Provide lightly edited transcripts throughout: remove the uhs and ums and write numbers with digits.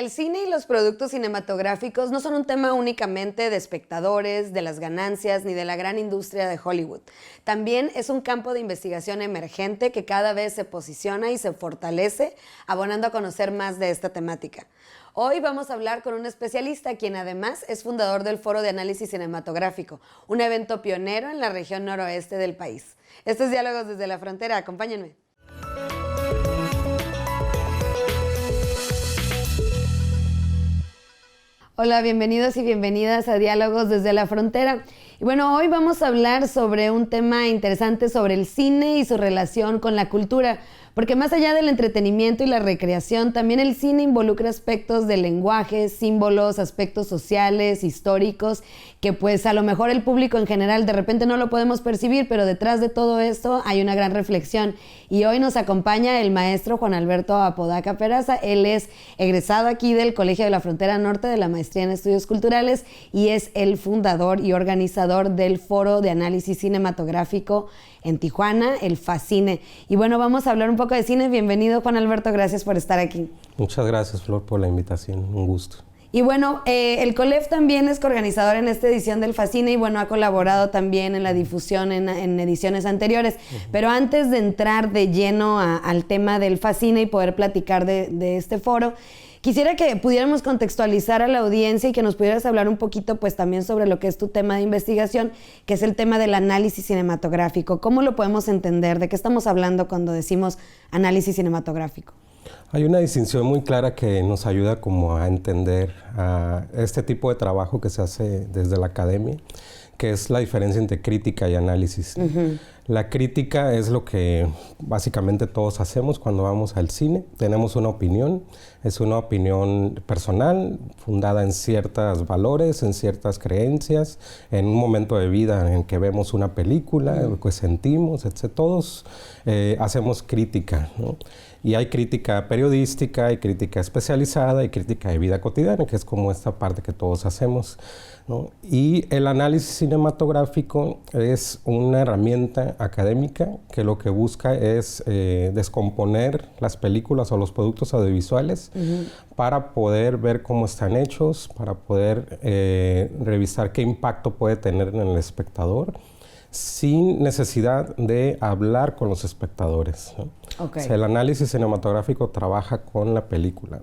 El cine y los productos cinematográficos no son un tema únicamente de espectadores, de las ganancias, ni de la gran industria de Hollywood. También es un campo de investigación emergente que cada vez se posiciona y se fortalece, abonando a conocer más de esta temática. Hoy vamos a hablar con un especialista, quien además es fundador del Foro de Análisis Cinematográfico, un evento pionero en la región noroeste del país. Esto es Diálogos desde la Frontera, acompáñenme. Hola, bienvenidos y bienvenidas a Diálogos desde la Frontera. Y bueno, hoy vamos a hablar sobre un tema interesante sobre el cine y su relación con la cultura, porque más allá del entretenimiento y la recreación, también el cine involucra aspectos de lenguaje, símbolos, aspectos sociales, históricos, que pues a lo mejor el público en general de repente no lo podemos percibir, pero detrás de todo esto hay una gran reflexión. Y hoy nos acompaña el maestro Juan Alberto Apodaca Peraza. Él es egresado aquí del Colegio de la Frontera Norte de la Maestría en Estudios Culturales y es el fundador y organizador del Foro de Análisis Cinematográfico en Tijuana, el FACINE. Y bueno, vamos a hablar un poco de cine. Bienvenido, Juan Alberto, gracias por estar aquí. Muchas gracias, Flor, por la invitación, un gusto. Y bueno, el COLEF también es coorganizador en esta edición del FACINE y bueno, ha colaborado también en la difusión en ediciones anteriores. Pero antes de entrar de lleno al tema del FACINE y poder platicar de este foro, quisiera que pudiéramos contextualizar a la audiencia y que nos pudieras hablar un poquito pues también sobre lo que es tu tema de investigación, que es el tema del análisis cinematográfico. ¿Cómo lo podemos entender? ¿De qué estamos hablando cuando decimos análisis cinematográfico? Hay una distinción muy clara que nos ayuda como a entender este tipo de trabajo que se hace desde la academia, que es la diferencia entre crítica y análisis. La crítica es lo que básicamente todos hacemos cuando vamos al cine. Tenemos una opinión, es una opinión personal, fundada en ciertos valores, en ciertas creencias, en un momento de vida en que vemos una película, lo que sentimos, etc. Todos hacemos crítica, ¿no? Y hay crítica periodística, hay crítica especializada, hay crítica de vida cotidiana, que es como esta parte que todos hacemos, ¿no? Y el análisis cinematográfico es una herramienta académica que lo que busca es descomponer las películas o los productos audiovisuales para poder ver cómo están hechos, para poder revisar qué impacto puede tener en el espectador, sin necesidad de hablar con los espectadores, ¿no? Okay. O sea, el análisis cinematográfico trabaja con la película.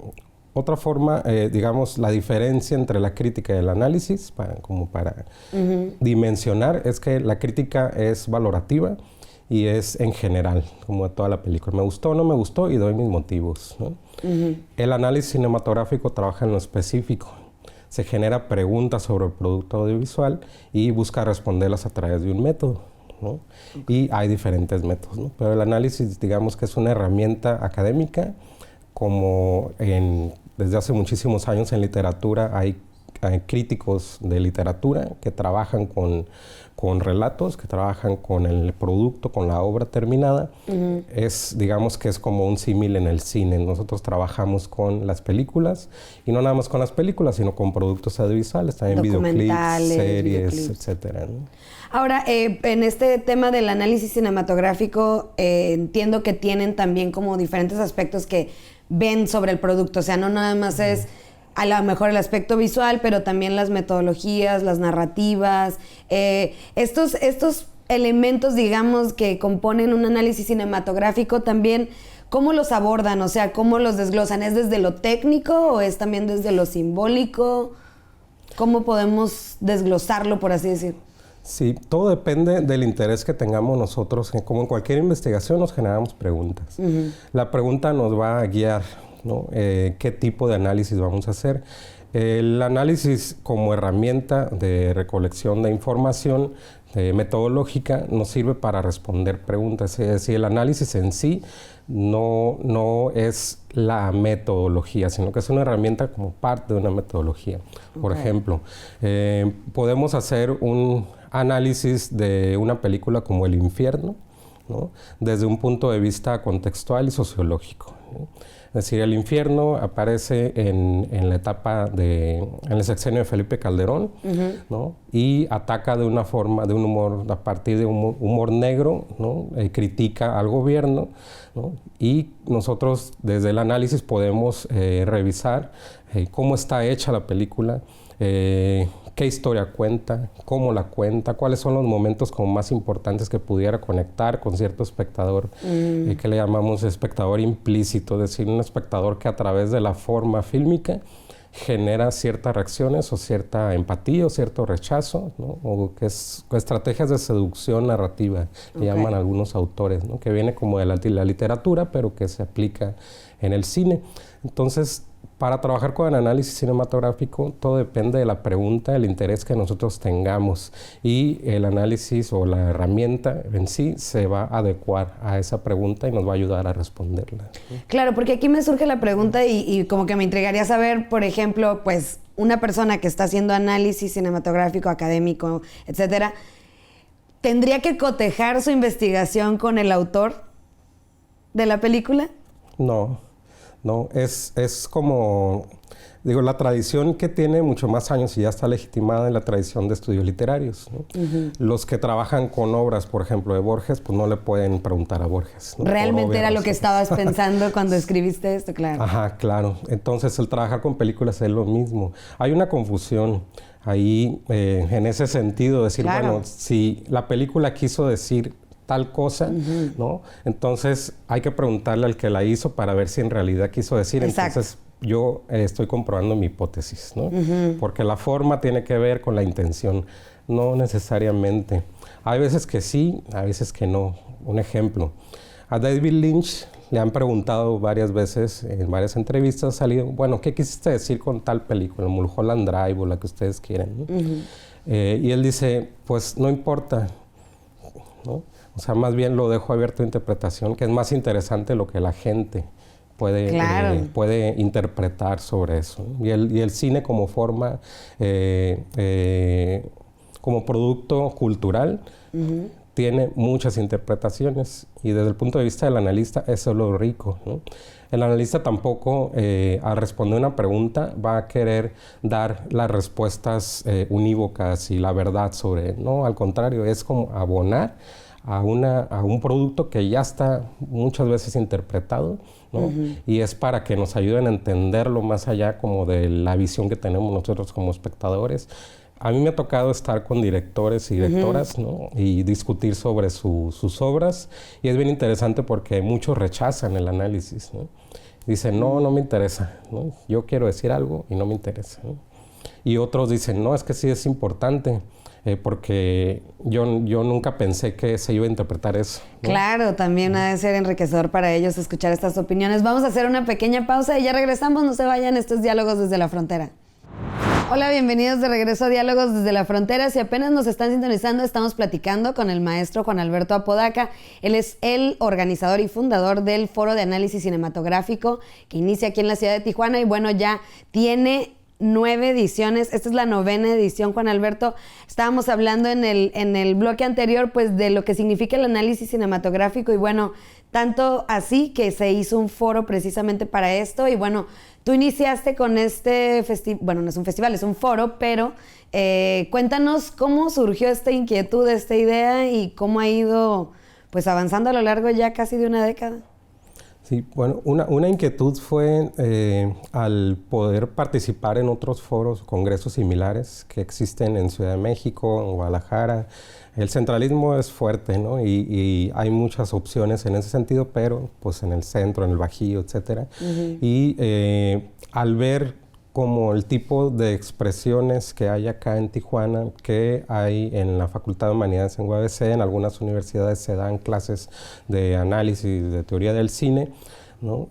Otra forma, digamos, la diferencia entre la crítica y el análisis, para dimensionar, es que la crítica es valorativa y es en general, como de toda la película. Me gustó o no me gustó y doy mis motivos, ¿no? El análisis cinematográfico trabaja en lo específico. Se genera preguntas sobre el producto audiovisual y busca responderlas a través de un método, ¿no? Y hay diferentes métodos, ¿no? Pero el análisis, digamos que es una herramienta académica, como desde hace muchísimos años en literatura hay críticos de literatura que trabajan con relatos, que trabajan con el producto, con la obra terminada. Digamos que es como un símil en el cine. Nosotros trabajamos con las películas, y no nada más con las películas, sino con productos audiovisuales, también videoclips, series, etcétera, ¿no? Ahora, en este tema del análisis cinematográfico, entiendo que tienen también como diferentes aspectos que ven sobre el producto. O sea, no nada más es a lo mejor el aspecto visual, pero también las metodologías, las narrativas, estos elementos, digamos, que componen un análisis cinematográfico también, ¿cómo los abordan? O sea, ¿cómo los desglosan? ¿Es desde lo técnico o es también desde lo simbólico? ¿Cómo podemos desglosarlo, por así decir? Sí, todo depende del interés que tengamos nosotros. Como en cualquier investigación nos generamos preguntas. La pregunta nos va a guiar, ¿no? ¿Qué tipo de análisis vamos a hacer? El análisis como herramienta de recolección de información metodológica nos sirve para responder preguntas. Es decir, el análisis en sí no es la metodología, sino que es una herramienta como parte de una metodología. Por ejemplo, podemos hacer un análisis de una película como El Infierno, ¿no? Desde un punto de vista contextual y sociológico, ¿no? Es decir, el infierno aparece en la etapa en el sexenio de Felipe Calderón, ¿no? Y ataca de una forma, de un humor, a partir de un humor negro, ¿no? Critica al gobierno, ¿no? Y nosotros desde el análisis podemos revisar cómo está hecha la película, qué historia cuenta, cómo la cuenta, cuáles son los momentos como más importantes que pudiera conectar con cierto espectador, que le llamamos espectador implícito, es decir, un espectador que a través de la forma fílmica genera ciertas reacciones o cierta empatía o cierto rechazo, ¿no? O que es estrategias de seducción narrativa, que llaman algunos autores, ¿no? Que viene como de la literatura, pero que se aplica en el cine. Entonces, para trabajar con el análisis cinematográfico, todo depende de la pregunta, el interés que nosotros tengamos, y el análisis o la herramienta en sí se va a adecuar a esa pregunta y nos va a ayudar a responderla. Claro, porque aquí me surge la pregunta y como que me intrigaría saber, por ejemplo, pues una persona que está haciendo análisis cinematográfico, académico, etcétera, ¿tendría que cotejar su investigación con el autor de la película? No, es como, digo, la tradición que tiene mucho más años y ya está legitimada en la tradición de estudios literarios, ¿no? Los que trabajan con obras, por ejemplo, de Borges, pues no le pueden preguntar a Borges, ¿no? Realmente era lo que estabas pensando cuando escribiste esto, claro. Ajá, claro. Entonces, el trabajar con películas es lo mismo. Hay una confusión ahí en ese sentido, decir, bueno, si la película quiso decir tal cosa, ¿no? Entonces hay que preguntarle al que la hizo para ver si en realidad quiso decir. Exacto. Entonces yo estoy comprobando mi hipótesis, ¿no? Porque la forma tiene que ver con la intención, no necesariamente. Hay veces que sí, hay veces que no. Un ejemplo, a David Lynch le han preguntado varias veces, en varias entrevistas, ha salido, bueno, ¿qué quisiste decir con tal película? Mulholland Drive o la que ustedes quieran, ¿no? Y él dice, pues no importa, ¿no? O sea, más bien lo dejo abierto a interpretación, que es más interesante lo que la gente puede interpretar sobre eso, ¿no? Y el cine como forma, como producto cultural, tiene muchas interpretaciones, y desde el punto de vista del analista eso es lo rico, ¿no? El analista tampoco, al responder una pregunta, va a querer dar las respuestas unívocas y la verdad sobre, no, al contrario, es como abonar a un producto que ya está muchas veces interpretado, ¿no? Y es para que nos ayuden a entenderlo más allá como de la visión que tenemos nosotros como espectadores. A mí me ha tocado estar con directores y directoras, ¿no? Y discutir sobre sus obras, y es bien interesante porque muchos rechazan el análisis, ¿no? Dicen, no me interesa, ¿no? Yo quiero decir algo y no me interesa, ¿no? Y otros dicen, no, es que sí es importante, porque yo nunca pensé que se iba a interpretar eso, ¿no? Claro, también ha de ser enriquecedor para ellos escuchar estas opiniones. Vamos a hacer una pequeña pausa y ya regresamos. No se vayan, estos Diálogos desde la Frontera. Hola, bienvenidos de regreso a Diálogos desde la Frontera. Si apenas nos están sintonizando, estamos platicando con el maestro Juan Alberto Apodaca. Él es el organizador y fundador del Foro de Análisis Cinematográfico, que inicia aquí en la ciudad de Tijuana, y bueno, ya tiene 9 ediciones. Esta es la 9ª edición, Juan Alberto. Estábamos hablando en el bloque anterior, pues, de lo que significa el análisis cinematográfico, y bueno, tanto así que se hizo un foro precisamente para esto. Y bueno, tú iniciaste con este festival, bueno, no es un festival, es un foro, pero cuéntanos cómo surgió esta inquietud, esta idea, y cómo ha ido pues avanzando a lo largo ya casi de una década. Sí, bueno, una inquietud fue al poder participar en otros foros, congresos similares que existen en Ciudad de México, en Guadalajara. El centralismo es fuerte, ¿no? Y hay muchas opciones en ese sentido, pero pues en el centro, en el Bajío, etcétera. Y al ver como el tipo de expresiones que hay acá en Tijuana, que hay en la Facultad de Humanidades en UABC, en algunas universidades se dan clases de análisis, de teoría del cine, ¿no?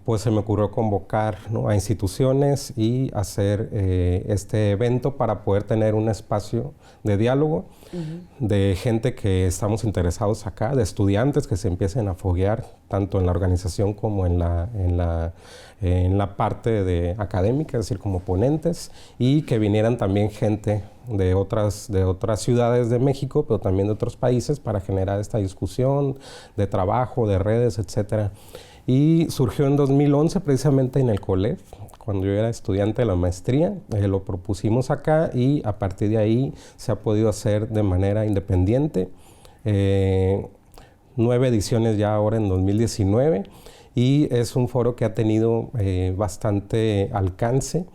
Pues se me ocurrió convocar, ¿no?, a instituciones y hacer este evento para poder tener un espacio de diálogo de gente que estamos interesados acá, de estudiantes que se empiecen a foguear tanto en la organización como en la parte académica, es decir, como ponentes, y que vinieran también gente de otras ciudades de México, pero también de otros países, para generar esta discusión de trabajo, de redes, etcétera. y surgió en 2011 precisamente en el COLEF, cuando yo era estudiante de la maestría. Lo propusimos acá y a partir de ahí se ha podido hacer de manera independiente. 9 ediciones ya ahora en 2019 y es un foro que ha tenido bastante alcance.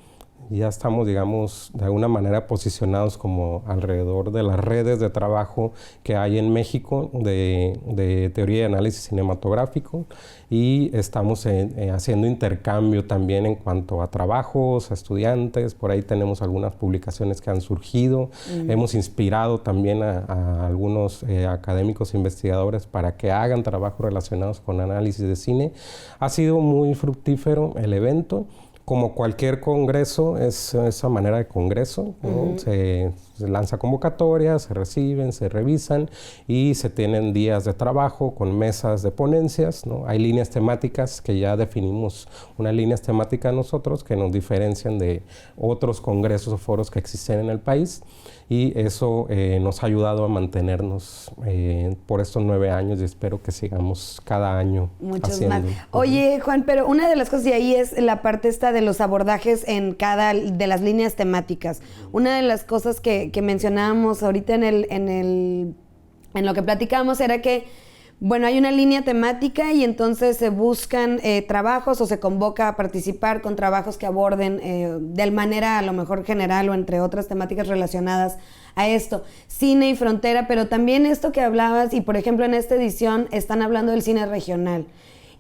Ya estamos, digamos, de alguna manera posicionados como alrededor de las redes de trabajo que hay en México de teoría y análisis cinematográfico, y estamos haciendo intercambio también en cuanto a trabajos, a estudiantes. Por ahí tenemos algunas publicaciones que han surgido. Hemos inspirado también a algunos académicos e investigadores para que hagan trabajos relacionados con análisis de cine. Ha sido muy fructífero el evento. Como cualquier congreso, es esa manera de congreso, ¿no? Se lanza convocatoria, se reciben, se revisan y se tienen días de trabajo con mesas de ponencias, ¿no? Hay líneas temáticas que ya definimos, unas líneas temáticas nosotros que nos diferencian de otros congresos o foros que existen en el país, y eso nos ha ayudado a mantenernos por estos 9 años, y espero que sigamos cada año muchos haciendo. más. Oye, Juan, pero una de las cosas de ahí es la parte esta de los abordajes en cada de las líneas temáticas. Una de las cosas que mencionábamos ahorita en lo que platicamos era que, bueno, hay una línea temática y entonces se buscan trabajos o se convoca a participar con trabajos que aborden de manera a lo mejor general o entre otras temáticas relacionadas a esto, cine y frontera, pero también esto que hablabas, y por ejemplo en esta edición están hablando del cine regional.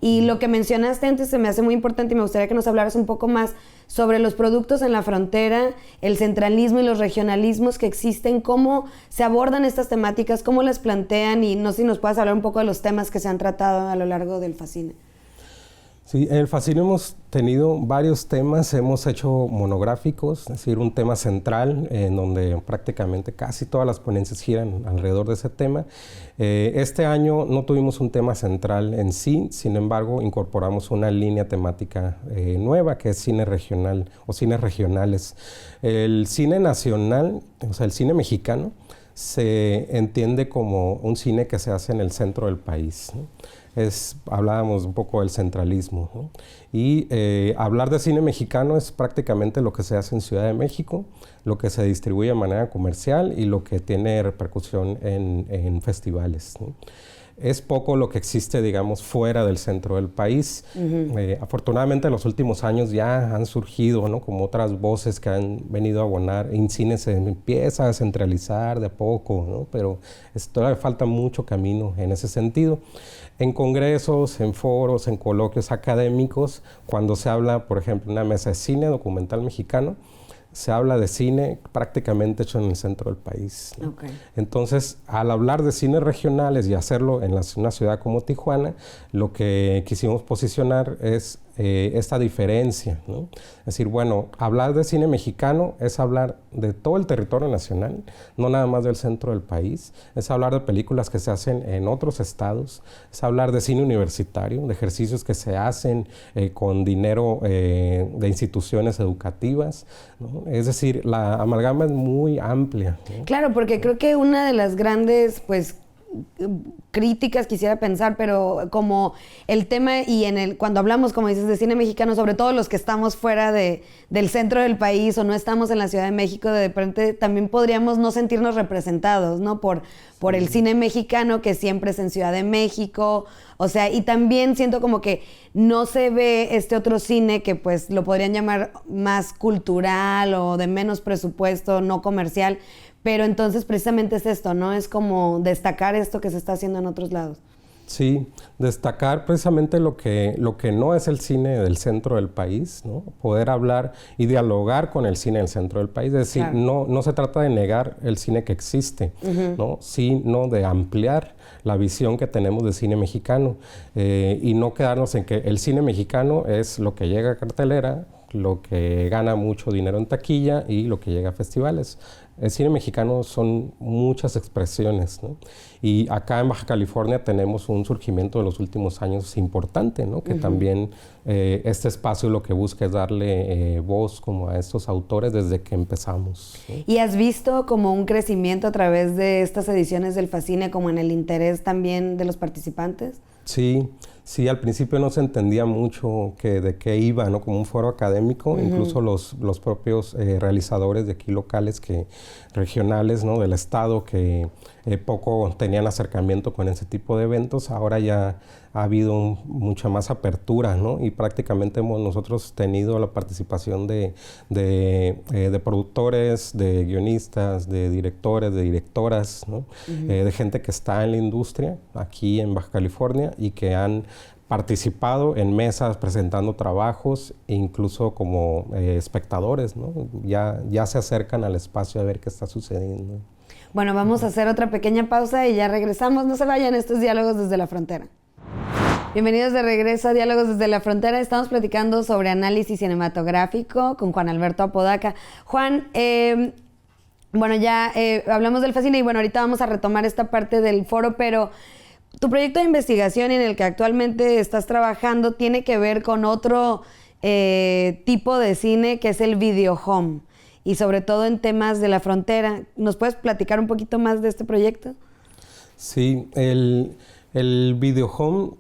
Y lo que mencionaste antes se me hace muy importante y me gustaría que nos hablaras un poco más sobre los productos en la frontera, el centralismo y los regionalismos que existen, cómo se abordan estas temáticas, cómo las plantean, y no sé si nos puedas hablar un poco de los temas que se han tratado a lo largo del Facine. Sí, en el Facine hemos tenido varios temas, hemos hecho monográficos, es decir, un tema central en donde prácticamente casi todas las ponencias giran alrededor de ese tema. Este año no tuvimos un tema central en sí, sin embargo incorporamos una línea temática nueva que es cine regional o cines regionales. El cine nacional, o sea, el cine mexicano, se entiende como un cine que se hace en el centro del país, ¿no? Hablábamos un poco del centralismo, ¿no? Y hablar de cine mexicano es prácticamente lo que se hace en Ciudad de México, lo que se distribuye de manera comercial y lo que tiene repercusión en festivales, ¿no? Es poco lo que existe, digamos, fuera del centro del país. Afortunadamente en los últimos años ya han surgido, ¿no?, como otras voces que han venido a abonar. En cine se empieza a centralizar de a poco, ¿no? Pero todavía falta mucho camino en ese sentido. En congresos, en foros, en coloquios académicos, cuando se habla, por ejemplo, en una mesa de cine documental mexicano, se habla de cine prácticamente hecho en el centro del país, ¿no? Okay. Entonces, al hablar de cines regionales y hacerlo en una ciudad como Tijuana, lo que quisimos posicionar es esta diferencia, ¿no? Es decir, bueno, hablar de cine mexicano es hablar de todo el territorio nacional, no nada más del centro del país, es hablar de películas que se hacen en otros estados, es hablar de cine universitario, de ejercicios que se hacen con dinero de instituciones educativas, ¿no? Es decir, la amalgama es muy amplia, ¿no? Claro, porque creo que una de las grandes, pues, críticas quisiera pensar, pero como el tema y cuando hablamos, como dices, de cine mexicano, sobre todo los que estamos fuera del centro del país o no estamos en la Ciudad de México, de repente también podríamos no sentirnos representados, ¿no? Por el cine mexicano que siempre es en Ciudad de México, o sea, y también siento como que no se ve este otro cine que pues lo podrían llamar más cultural o de menos presupuesto, no comercial. Pero entonces precisamente es esto, ¿no? Es como destacar esto que se está haciendo en otros lados. Sí, destacar precisamente lo que no es el cine del centro del país, ¿no? Poder hablar y dialogar con el cine del centro del país. Es decir, claro, no se trata de negar el cine que existe, ¿no? Sino de ampliar la visión que tenemos de cine mexicano y no quedarnos en que el cine mexicano es lo que llega a cartelera, lo que gana mucho dinero en taquilla y lo que llega a festivales. El cine mexicano son muchas expresiones, ¿no? Y acá en Baja California tenemos un surgimiento de los últimos años importante, ¿no? Que también este espacio lo que busca es darle voz como a estos autores desde que empezamos, ¿no? ¿Y has visto como un crecimiento a través de estas ediciones del Facine, como en el interés también de los participantes? Sí, Sí, al principio no se entendía mucho de qué iba, ¿no? Como un foro académico, incluso los propios realizadores de aquí locales, regionales, ¿no? Del estado, que poco tenían acercamiento con ese tipo de eventos. Ahora ya ha habido mucha más apertura, ¿no? Y prácticamente hemos nosotros tenido la participación de productores, de guionistas, de directores, de directoras, ¿no? De gente que está en la industria aquí en Baja California y que han participado en mesas presentando trabajos e incluso como espectadores, ¿no? Ya se acercan al espacio a ver qué está sucediendo. Bueno, vamos a hacer otra pequeña pausa y ya regresamos. No se vayan, estos Diálogos desde la Frontera. Bienvenidos de regreso a Diálogos desde la Frontera. Estamos platicando sobre análisis cinematográfico con Juan Alberto Apodaca. Juan, bueno, ya hablamos del FACINE y bueno, ahorita vamos a retomar esta parte del foro, pero tu proyecto de investigación en el que actualmente estás trabajando tiene que ver con otro tipo de cine que es el video home y sobre todo en temas de la frontera. ¿Nos puedes platicar un poquito más de este proyecto? Sí, el video home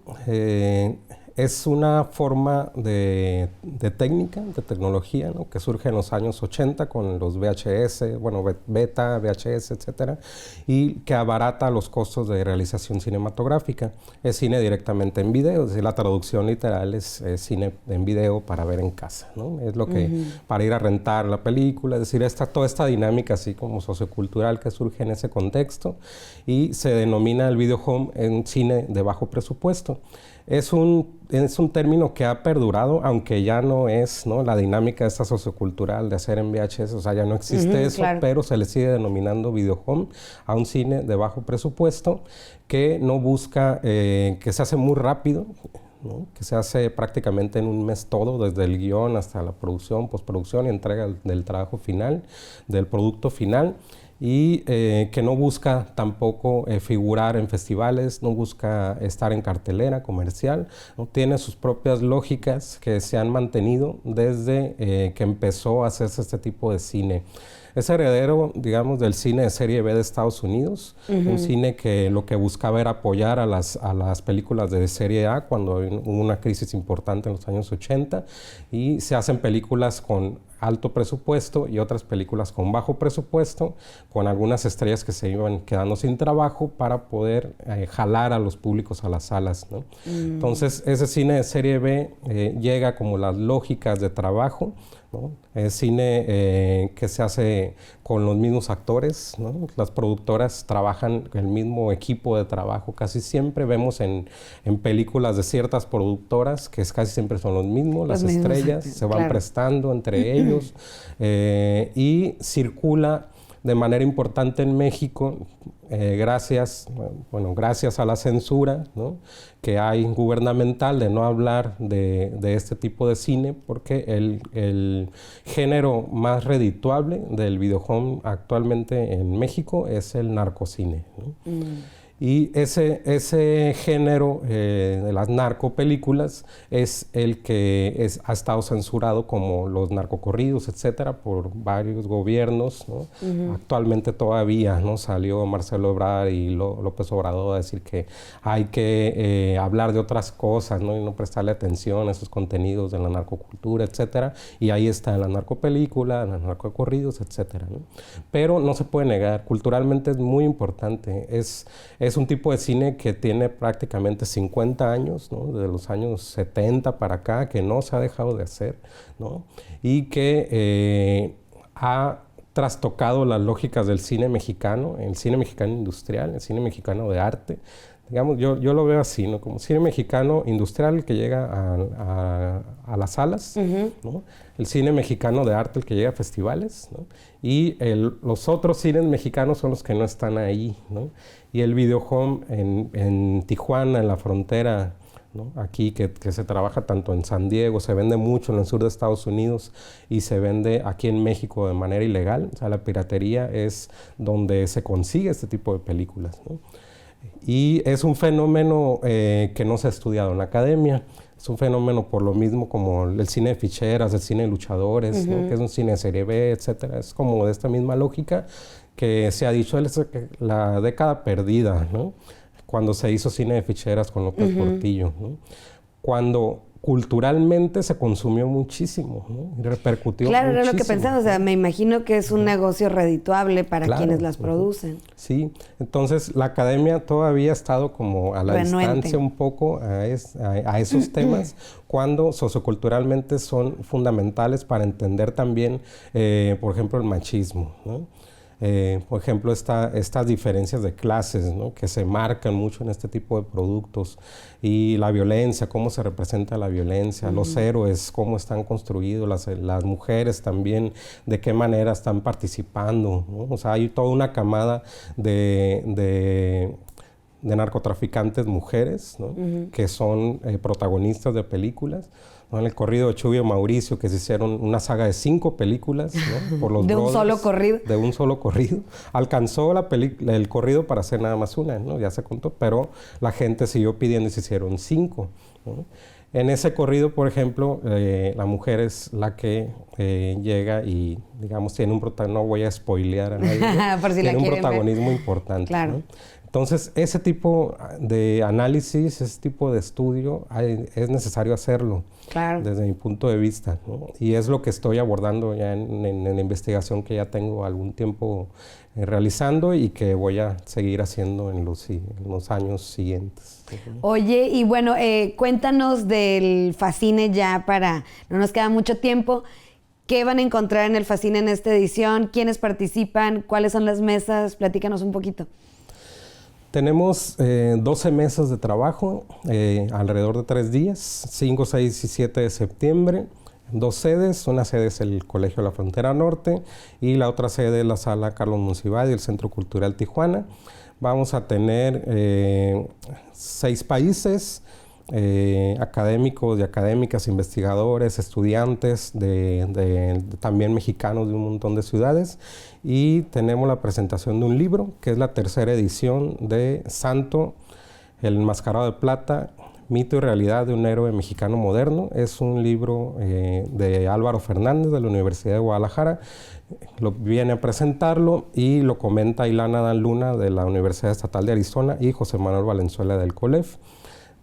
es una forma de técnica, de tecnología, ¿no? Que surge en los años 80 con los VHS, bueno, beta, VHS, etcétera, y que abarata los costos de realización cinematográfica. Es cine directamente en video, es decir, la traducción literal es cine en video para ver en casa, ¿no? Es lo que, para ir a rentar la película, es decir, toda esta dinámica así como sociocultural que surge en ese contexto, y se denomina el video home en cine de bajo presupuesto. Es un término que ha perdurado, aunque ya no es, ¿no?, la dinámica esta sociocultural de hacer en VHS, o sea, ya no existe eso, claro. Pero se le sigue denominando video home a un cine de bajo presupuesto que no busca, que se hace muy rápido, ¿no?, que se hace prácticamente en un mes todo, desde el guión hasta la producción, postproducción y entrega del trabajo final, del producto final. Y que no busca tampoco figurar en festivales, no busca estar en cartelera comercial, ¿no? Tiene sus propias lógicas que se han mantenido desde que empezó a hacerse este tipo de cine. Es heredero, digamos, del cine de serie B de Estados Unidos, un cine que lo que buscaba era apoyar a las películas de serie A cuando hubo una crisis importante en los años 80, y se hacen películas con alto presupuesto y otras películas con bajo presupuesto, con algunas estrellas que se iban quedando sin trabajo para poder jalar a los públicos a las salas, ¿no? Entonces, ese cine de serie B llega como las lógicas de trabajo, ¿no? Es cine que se hace con los mismos actores, ¿no? Las productoras trabajan el mismo equipo de trabajo casi siempre. Vemos en películas de ciertas productoras que casi siempre son los mismos, las estrellas se van prestando entre ellos y circula de manera importante en México gracias a la censura, ¿no?, que hay gubernamental de no hablar de este tipo de cine, porque el género más redituable del videohome actualmente en México es el narcocine, ¿no? Y ese género de las narcopelículas es el que ha estado censurado, como los narcocorridos, etcétera, por varios gobiernos, ¿no? Actualmente todavía, ¿no?, salió Marcelo Ebrard y López Obrador a decir que hay que hablar de otras cosas, ¿no?, y no prestarle atención a esos contenidos de la narcocultura, etcétera. Y ahí está la narcopelícula, los narcocorridos, etcétera, ¿no? Pero no se puede negar, culturalmente es muy importante. Es un tipo de cine que tiene prácticamente 50 años, ¿no?, desde los años 70 para acá, que no se ha dejado de hacer, ¿no?, y que ha trastocado las lógicas del cine mexicano, el cine mexicano industrial, el cine mexicano de arte. Digamos, yo lo veo así, ¿no?, como cine mexicano industrial que llega a las salas, ¿no?, el cine mexicano de arte el que llega a festivales, ¿no?, y los otros cines mexicanos son los que no están ahí, ¿no? Y el videohome en Tijuana, en la frontera, ¿no?, aquí que se trabaja tanto en San Diego, se vende mucho en el sur de Estados Unidos y se vende aquí en México de manera ilegal. O sea, la piratería es donde se consigue este tipo de películas, ¿no? Y es un fenómeno que no se ha estudiado en la academia. Es un fenómeno por lo mismo como el cine de ficheras, el cine de luchadores, ¿no?, que es un cine de serie B, etcétera. Es como de esta misma lógica que se ha dicho, es la década perdida, ¿no?, cuando se hizo cine de ficheras con López Portillo, ¿no? Cuando culturalmente se consumió muchísimo, ¿no? Y repercutió Claro, muchísimo. era lo que pensaba, o sea, me imagino que es un negocio redituable para quienes las producen. Sí, entonces la academia todavía ha estado como a la distancia un poco a esos temas, cuando socioculturalmente son fundamentales para entender también, por ejemplo, el machismo, ¿no? Por ejemplo, estas diferencias de clases, ¿no? Que se marcan mucho en este tipo de productos, y la violencia, cómo se representa la violencia, los héroes, cómo están construidos, las mujeres también, de qué manera están participando, ¿no? O sea, hay toda una camada de narcotraficantes mujeres, ¿no? Que son protagonistas de películas, ¿no? En el corrido de Chubio Mauricio, que se hicieron una saga de 5 películas, ¿no? Por los ¿De un solo corrido? De un solo corrido. Alcanzó el corrido para hacer nada más una, ¿no? Ya se contó, pero la gente siguió pidiendo y se hicieron 5, ¿no? En ese corrido, por ejemplo, la mujer es la que llega y, digamos, tiene un protagonismo, no voy a spoilear a nadie, ¿no? Por si tiene la un quieren protagonismo ver. importante, Claro. ¿no? Entonces, ese tipo de análisis, ese tipo de estudio, es necesario hacerlo, Claro. desde mi punto de vista, ¿no? Y es lo que estoy abordando ya en la investigación que ya tengo algún tiempo realizando, y que voy a seguir haciendo en los años siguientes. Oye, y bueno, cuéntanos del Fascine ya no nos queda mucho tiempo. ¿Qué van a encontrar en el Fascine en esta edición? ¿Quiénes participan? ¿Cuáles son las mesas? Platícanos un poquito. Tenemos 12 mesas de trabajo, alrededor de 3 días, 5, 6 y 7 de septiembre. 2 sedes, una sede es el Colegio de la Frontera Norte y la otra sede es la Sala Carlos Monsiváis y el Centro Cultural Tijuana. Vamos a tener 6 países, académicos y académicas, investigadores, estudiantes, también mexicanos de un montón de ciudades, y tenemos la presentación de un libro, que es la 3ª edición de Santo, el enmascarado de plata, mito y realidad de un héroe mexicano moderno. Es un libro de Álvaro Fernández, de la Universidad de Guadalajara. Viene a presentarlo y lo comenta Ilana Dan Luna, de la Universidad Estatal de Arizona, y José Manuel Valenzuela, del COLEF.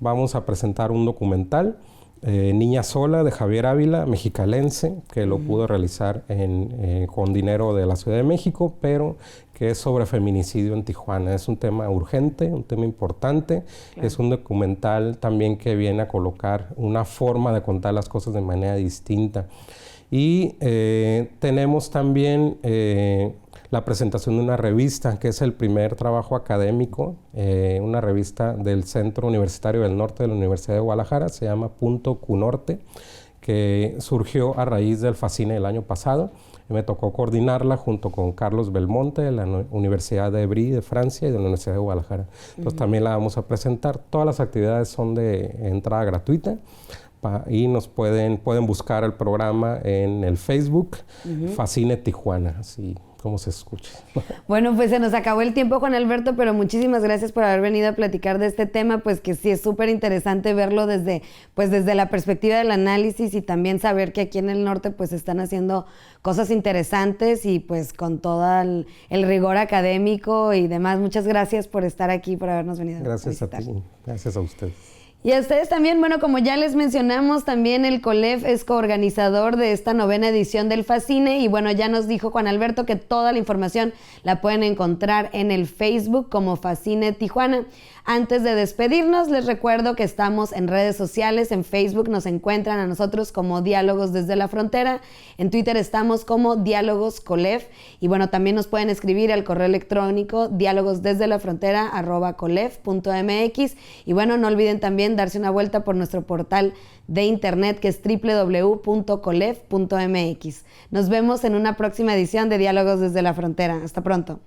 Vamos a presentar un documental, Niña Sola, de Javier Ávila, mexicalense, que lo pudo realizar con dinero de la Ciudad de México, pero que es sobre feminicidio en Tijuana. Es un tema urgente, un tema importante. Claro. Es un documental también que viene a colocar una forma de contar las cosas de manera distinta. Y tenemos también la presentación de una revista, que es el primer trabajo académico, una revista del Centro Universitario del Norte de la Universidad de Guadalajara, se llama Punto Cunorte, que surgió a raíz del Fascine del año pasado. Me tocó coordinarla junto con Carlos Belmonte, de la Universidad de Évry de Francia y de la Universidad de Guadalajara. Entonces también la vamos a presentar. Todas las actividades son de entrada gratuita, y nos pueden buscar el programa en el Facebook, Fascine Tijuana, así como se escucha. Bueno, pues se nos acabó el tiempo, Juan Alberto, pero muchísimas gracias por haber venido a platicar de este tema, pues que sí es súper interesante verlo desde la perspectiva del análisis, y también saber que aquí en el norte pues están haciendo cosas interesantes y pues con todo el rigor académico y demás. Muchas gracias por estar aquí, por habernos venido. Gracias a ti, gracias a ustedes. Y a ustedes también, bueno, como ya les mencionamos, también el COLEF es coorganizador de esta 9ª edición del Fascine, y bueno, ya nos dijo Juan Alberto que toda la información la pueden encontrar en el Facebook como Fascine Tijuana. Antes de despedirnos, les recuerdo que estamos en redes sociales. En Facebook nos encuentran a nosotros como Diálogos desde la Frontera. En Twitter estamos como Diálogos Colef. Y bueno, también nos pueden escribir al correo electrónico dialogosdesdelafrontera@colef.mx. Y bueno, no olviden también darse una vuelta por nuestro portal de internet, que es www.colef.mx. Nos vemos en una próxima edición de Diálogos desde la Frontera. Hasta pronto.